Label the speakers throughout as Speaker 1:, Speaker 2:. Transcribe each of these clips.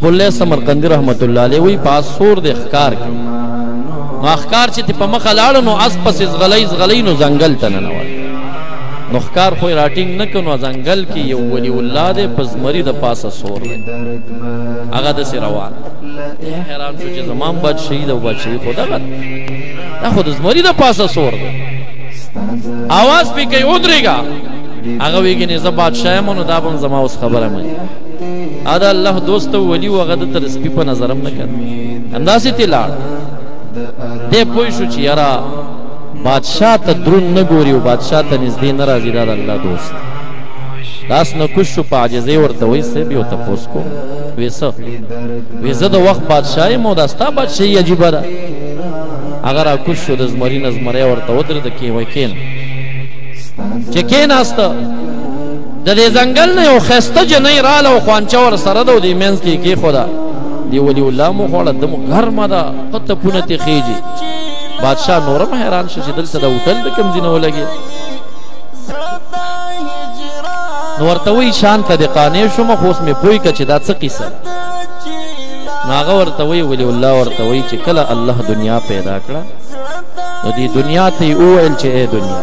Speaker 1: الله سمرقندی رحمت الله علیه وی پاس سور د اخکار کې نو اخکار چې په مخه لاړ نو اس پس زغلی نو ځنګل ته ننوت نو اخکار خو راټینګ نه کړ نو ځنګل کې یو ولی الله د پزمری د پاسه سور هغه د روان حیران شو چې زمان بد شهید او بد شهید خدا دا خو د زمری د پاسه سور دی आवाज پې کوي ودرېږه هغه ویږي نه زه بادشاه یم نو دا به زما اوس خبره مې دا الله دوست ولی و هغه د تر سپي په نظرم نه کړ همداسې تې لاړ دی پوه شو چې یاره بادشاه ته درون نه ګوري او بادشاه ته نږدې نه راځي دا د الله دوست لاس نه کوش شو په عاجزۍ ورته وایي صاحب یو تپوس کوم وی څه وی زه د وخت بادشاه یم او دا ستا بادشاهي عجیبه ده هغه راکوش شو د زمري نه زمری ورته ودرېده وایي کښېنه چې کېناسته د دې ځنګل نه یو ښایسته جنۍ راله او خوانچه ورسره ده او دې منځ کې یې کېښوده دې ولي الله مو خوړه ده مو ګرمه ده ښه تپونه ترې خېږي بادشاه نورم حیران شو چې دلته د هوټل د کوم ځای نه ولګېد نو ورته وایي شانته دې قانع شومه خو اوس مې پوه کړه چې دا څه قیسه ده نو هغه ورته وایي ولی الله ورته وایي چې کله الله دنیا پیدا کړه نو دې دنیا ته یې وویل چې ای دنیا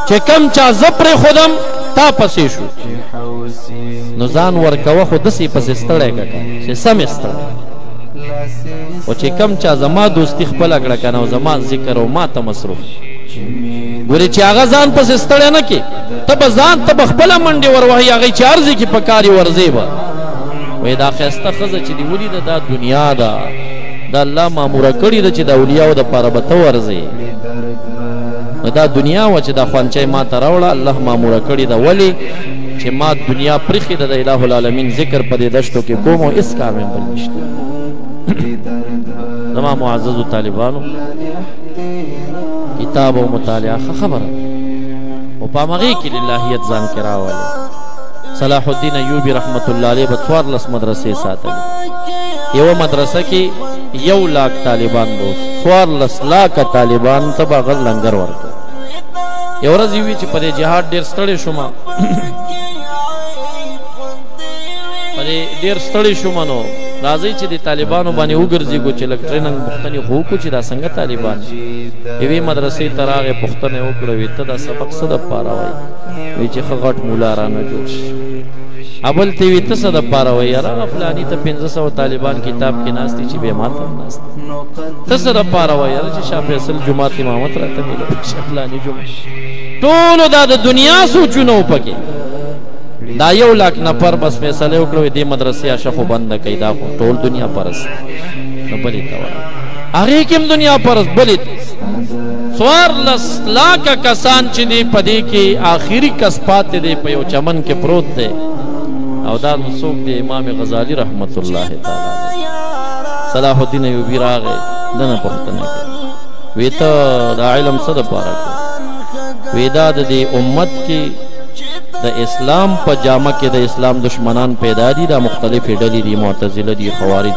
Speaker 1: چې کم چا زه پرېښودم تا پسې شو نو ځان ورکوه خو داسې پسې ستړی کړه چې سمې ستړی او چې کم چا زما دوستي خپله کړه که نه او زما ذکر او ما ته مصروف ګورې چې هغه ځان پسې ستړی نه کې ته به ځان ته به خپله منډې وروهي هغې چې هر ځای کې په کار یې ورځې به وایي دا ښایسته ښځه چې دې ولیده دا دنیا ده دا الله ماموره کړې ده چې د اولیاو دپاره به ته ورځې نو دا دنیا وه چې دا خوانچی ما ته راوړه الله ماموره کړې ده ولې چې ما دنیا پرېښې ده د اله العالمین ذکر په دې دشتو کې کوم او هېڅ کار مې بل نشته زما معززو طالبانو کتاب او مطالعه ښه خبره او په همغې کې للهیت ځان کې راولې صلاح الدین ایوبي رحمت الله علیه به 14 مدرسې ساتلې یوه مدرسه کې 1 لاک طالبان به 14 لاکه طالبان ته به هغه لنګر ورکړ یو ورځ یې وي چې په دې جهاد ډېر ستړی شوم ډېر ستړی شوم نو راځئ چې د طالبانو باندې وګرځېږو چې لږ ټرېننګ پوښتنې خو وکړو چې دا څنګه طالبان یوې مدرسې ته راغې پوښتنه یې وکړه وی ته دا سبق څه دپاره وایي وی چې ښه غټ مولا رانه جوړ شي اول ته وی ته څه دپاره وایي یاره هغه فلاني ته 500 طالبان کتاب کې ناست دي چې بیا ما ته هم ناست ته څه دپاره وایي یاره چې شاه فیصل جومات امامت راته میلوي شاه فلاني جومات ټولو دا د دنیا سوچونه و پکې دا 1 لاک نفر بس فیصله وکړه دې مدرسې اشه خو بنده کوي دا خو ټول دنیا پرست نو بلې ته وایي هغې کې هم دنیا پرست بلې 14 لاکه کسان چې دی په دې کې آخري کس پاتې دی په یو چمن کې پروت دی او دا نو څوک دی امام غزالی رحمت الله تعالی صلاح الدین ایوبي راغی دنه پوښتنه کوي وی ته دا علم څه دپاره کوي وی دا د دې امت کې د اسلام په جامه کې د اسلام دشمنان پیدا دي دا مختلفې ډلې دي معتزله دي خوارج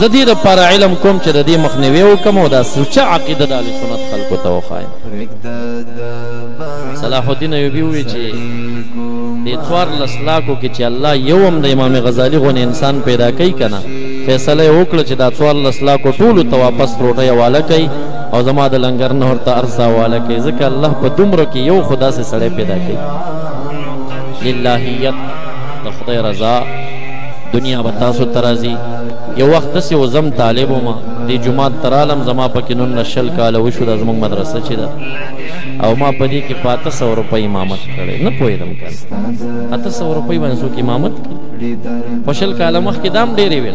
Speaker 1: زه دې دپاره علم کوم چې د دې مخنیوی وکړم او دا سوچه عقیده د اهلسنت خلکو ته وښایم صلاح الدین ایوبي ووایي چې دې 14 لاکو کې چې الله یو هم د امام غزالي غونې انسان پیدا کوي که نه فیصله یې وکړه چې دا 14 لاکو ټولو ته واپس روټۍ حواله کوي او زما د لنګر نه ورته ارسه حواله کوي ځکه الله په دومره کې یو خو داسې سړی پیدا کوي للهیت د خدای رضا دنیا به تاسو ته راځي یو وخت داسې و زم طالب وم دې جومات ته رالم زما پکې 19 کاله وشو دا زموږ مدرسه چې ده او ما په دې کې په 800 روپۍ امامت کړی نه پوهېدم که 800 روپۍ باندې څوک امامت کړي خو 20 کاله مخکې دا هم ډېرې وې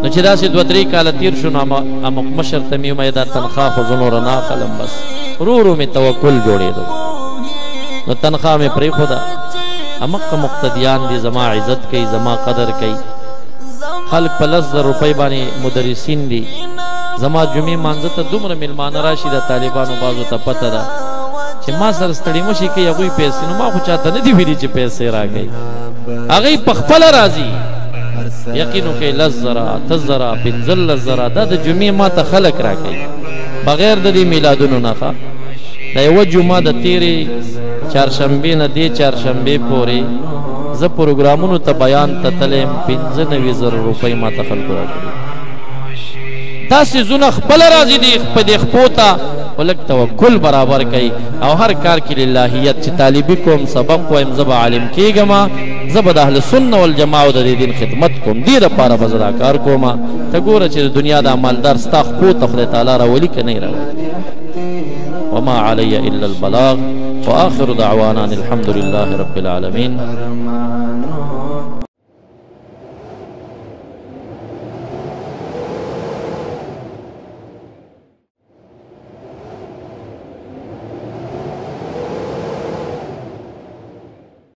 Speaker 1: نو چې داسې 2-3 کاله تېر شو نو مشر ته مې ومه دا تنخواه خو زه نوره نه اخلم بس ورو ورو مې توکل جوړېدو نو تنخواه مې پرېښوده همغه مقتدیان دي زما عزت کوي زما قدر کوي خلک په 10,000 روپۍ باندې مدرسین دي زما جمعې مانځه ته دومره میلمانه راشي د طالبانو بعضو ته پته ده چې ما سره ستړي مشي کوي هغوی پیسې نو ما خو چاته نه دي ویلي چې پیسې راکوي هغوی پخپله راځي یقین وکړئ 10,000 8,000 15,000 دا د جمعې ما ته خلک راکوي بغیر د دې میلادونو نه ښه د یوه جمعه د تیرې چهارشنبې نه دې چهارشنبې پورې زه پروګرامونو ته بیان ته تلم 95,000 روپۍ ما ته خلکو راکړي دا څیزونه خپله راځي دي په دې خپو ته خو لږ توکل برابر کوي او هر کار کې للهیت چې طالبي کوم سبق وایم زه به عالم کېږم زه به د اهل سنه والجماعو د دې دین خدمت کوم دې دپاره به زه دا کار کوم ته ګوره چې د دنیا دا مالدار ستا خپو ته خدای تعالی راولي که نه یې راولي وما علي الا البلاغ واخر دعوانا الحمد لله رب العالمين